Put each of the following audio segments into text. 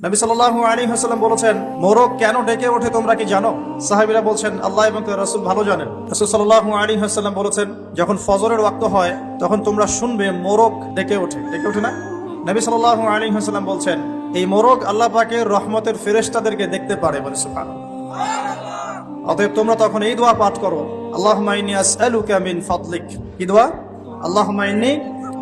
নবী সাল্লাল্লাহু আলাইহি ওয়াসাল্লাম বলেছেন, মোরগ কেন ডেকে ওঠে তোমরা কি জানো? সাহাবীরা বলছেন, আল্লাহ এবং তার রাসূল ভালো জানেন। রাসূল সাল্লাল্লাহু আলাইহি ওয়াসাল্লাম বলেছেন, যখন ফজরের ওয়াক্ত হয় তখন তোমরা শুনবে মোরগ ডেকে ওঠে। ডেকে ওঠে না? নবী সাল্লাল্লাহু আলাইহি ওয়াসাল্লাম বলছেন, এই মোরগ আল্লাহ পাকের রহমতের ফেরেশতাদেরকে দেখতে পারে। বলে সুবহানাল্লাহ। অতএব তোমরা তখন এই দোয়া পাঠ করো, আল্লাহুম্মা ইন্নী আসআলুকা মিন ফাদলিক। কি দোয়া? আল্লাহুম্মা ইন্নী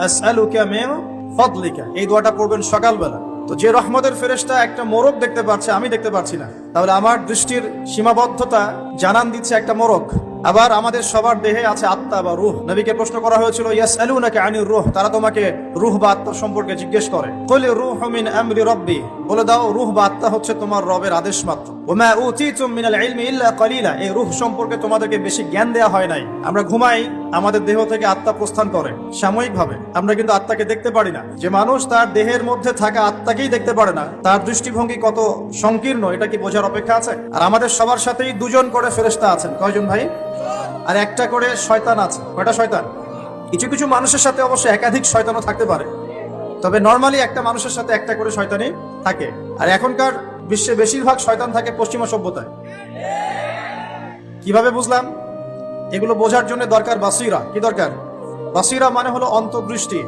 আসআলুকা মিন ফাদলিকা। এই দোয়াটা পড়বেন সকালবেলা। তো যে রহমতের ফেরেশতা একটা মোরগ দেখতে পাচ্ছে, আমি দেখতে পাচ্ছি না, তাহলে আমার দৃষ্টির সীমাবদ্ধতা জানান দিচ্ছে একটা মোরগ। আবার আমাদের সবার দেহে আছে আত্মা বা রূহ। নবীকে প্রশ্ন করা হয়েছিল, ইয়াসআলুনাকা আনির রূহ, তারা তোমাকে রূহ বা আত্মা সম্পর্কে জিজ্ঞেস করে। কুল রূহু মিন আমরি রাব্বি, বলে দাও রূহ বা আত্মা হচ্ছে তোমার রবের আদেশ মাত্র। ওমা উতিতুম মিনাল ইলমি ইল্লা কলিলা, এই রূহ সম্পর্কে তোমাদেরকে বেশি জ্ঞান দেয়া হয় নাই। আমরা ঘুমাই, আমাদের দেহ থেকে আত্মা প্রস্থান করে সাময়িকভাবে, আমরা কিন্তু আত্মাকে দেখতে পারি না। যে মানুষ তার দেহের মধ্যে থাকা আত্মাকেই দেখতে পারে না, তার দৃষ্টিভঙ্গি কত সংকীর্ণ এটা কি বোঝার অপেক্ষা আছে? আর আমাদের সবার সাথেই দুজন করে ফেরেশতা আছেন। কয়জন ভাই? আর একটা করে শয়তান আছে। কয়টা শয়তান? কিছু কিছু মানুষের সাথে অবশ্য একাধিক শয়তানও থাকতে পারে, তবে নরমালি একটা মানুষের সাথে একটা করে শয়তানই থাকে। আর এখনকার বিশ্বে বেশিরভাগ শয়তান থাকে পশ্চিমা সভ্যতায়। কিভাবে বুঝলাম? এগুলো বোঝার জন্য দরকার বাসিরা। কি দরকার? বাসিরা মানে হলো অন্তর্দৃষ্টি।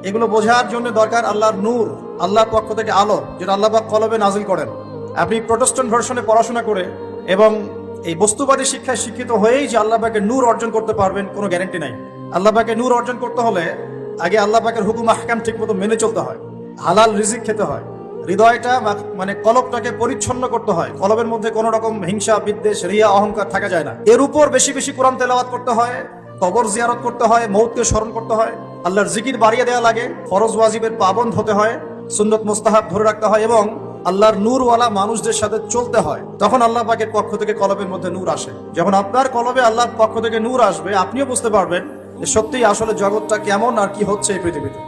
এগুলো বোঝার জন্য দরকার আল্লাহর নূর, আল্লাহর পক্ষ থেকে আলো, যেটা আল্লাহ পাক কলবে নাজিল করেন। আপনি প্রোটেস্ট্যান্ট ভার্সনে পড়াশোনা করে এবং এই বস্তুবাদী শিক্ষায় শিক্ষিত হয়েই যে আল্লাহ পাকের নূর অর্জন করতে পারবেন, কোনো গ্যারান্টি নাই। আল্লাহ পাকের নূর অর্জন করতে হলে আগে আল্লাহ পাকের হুকুম আহকাম ঠিক মতো মেনে চলতে হয়, হালাল রিজিক খেতে হয়, হৃদয়টা মানে কলবটাকে পরিচ্ছন্ন করতে হয়, কলবের মধ্যে কোনো রকম হিংসা বিদ্বেষ রিয়া অহংকার থাকা যায় না। এর উপর বেশি বেশি কোরআন তেলাওয়াত করতে হয়, কবর জিয়ারত করতে হয়, মৌতকে স্মরণ করতে হয়, আল্লাহর জিকির বাড়িয়ে দেওয়া লাগে, ফরজ ওয়াজিবের পাবন্দ হতে হয়, সুন্নত মুস্তাহাব ধরে রাখতে হয় এবং আল্লাহর নূরওয়ালা মানুষদের সাথে চলতে হয়। তখন আল্লাহ পাকের পক্ষ থেকে কলবের মধ্যে নূর আসে। যখন আপনার কলবে আল্লাহর পক্ষ থেকে নূর আসবে, আপনিও বুঝতে পারবেন যে সত্যিই আসলে জগৎটা কেমন আর কি হচ্ছে এই পৃথিবীতে।